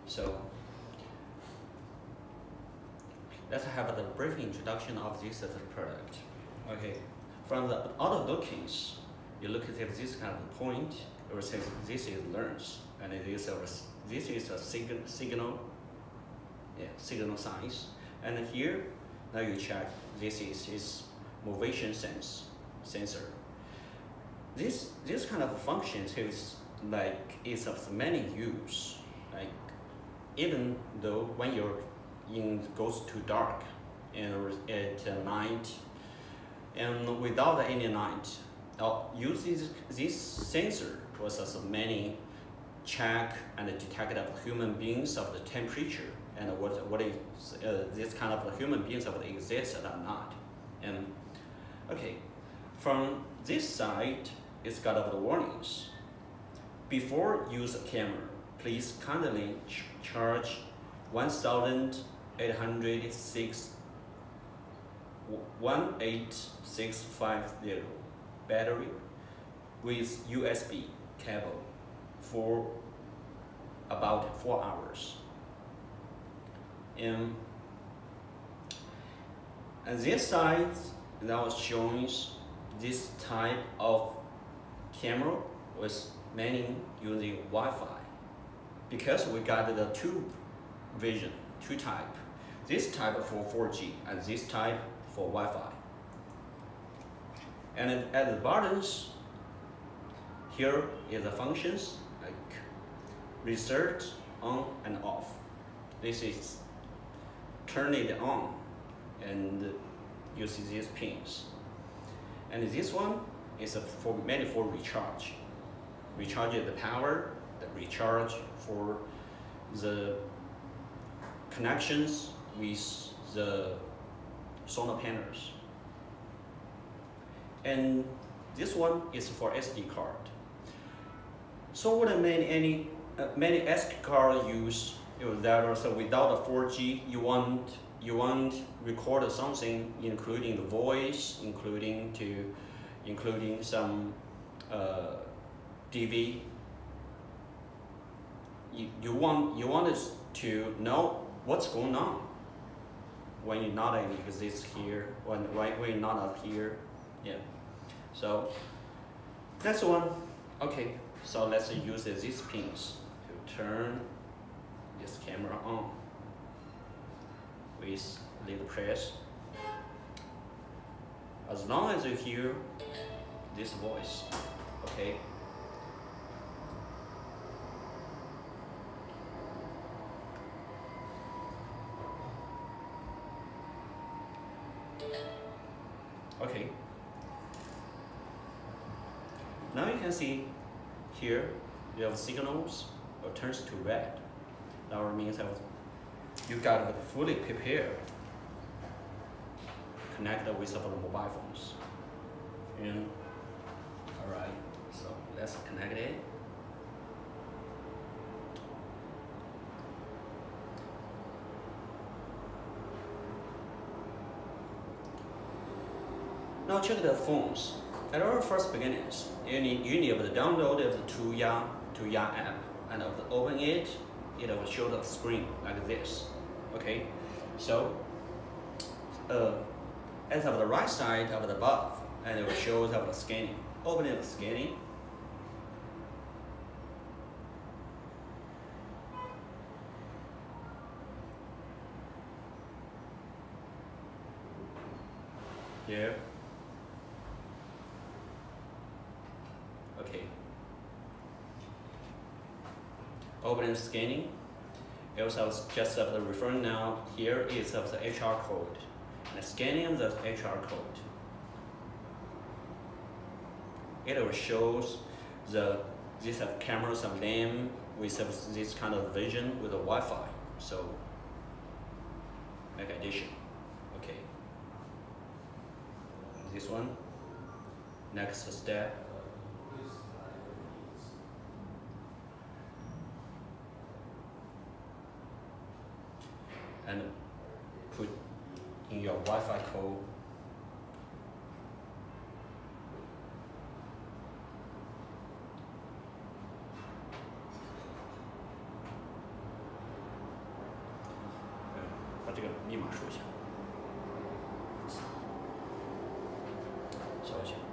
So let's have the brief introduction of this product. Okay, from the outer lookings, you look at this kind of point, it will say this is learns, and this is a signal size. And here, now you check, this is its motion sensor. This kind of functions is like it's of many use. Like even though when you're goes too dark and at night and without any light, use this sensor process many check and detect of human beings of the temperature and what is this kind of human beings of exist or not. And okay, from this side, it's got of the warnings. Before use a camera, please kindly charge 18650 battery with USB cable for about 4 hours. And this side now shows this type of camera with many using Wi-Fi, because we got the two type. This type for 4G and this type for Wi-Fi. And at the buttons, here is the functions like reset on and off. This is turn it on and use these pins. And this one is for recharge. Recharge the power, the recharge for the connections with the solar panels. And this one is for SD card. So what many SD card use that also without a 4G, you want record something, including the voice, including some DV. You want us to know what's going on when you're not exist here, when you're not up here. Yeah. So that's one. Okay. So let's use these pins to turn this camera on with little press. As long as you hear this voice, okay. Okay. Now you can see here you have signals or turns to red. That means that you got it fully prepared, connected with our mobile phones. And all right, so let's connect it. Now check the phones. At our first beginnings, you need to download the Tuya app and open it. It will show the screen like this. Okay, so as of the right side of the above, and it will show the scanning. Opening the scanning. Here. Okay. Opening scanning. It also just of the referring now. Here is of the HR code. And scanning of the HR code. It will shows these have cameras of them with this kind of vision with a Wi-Fi. So make addition. Okay. This one. Next step. And put in your Wi-Fi code. 这个密码说一下。稍等一下。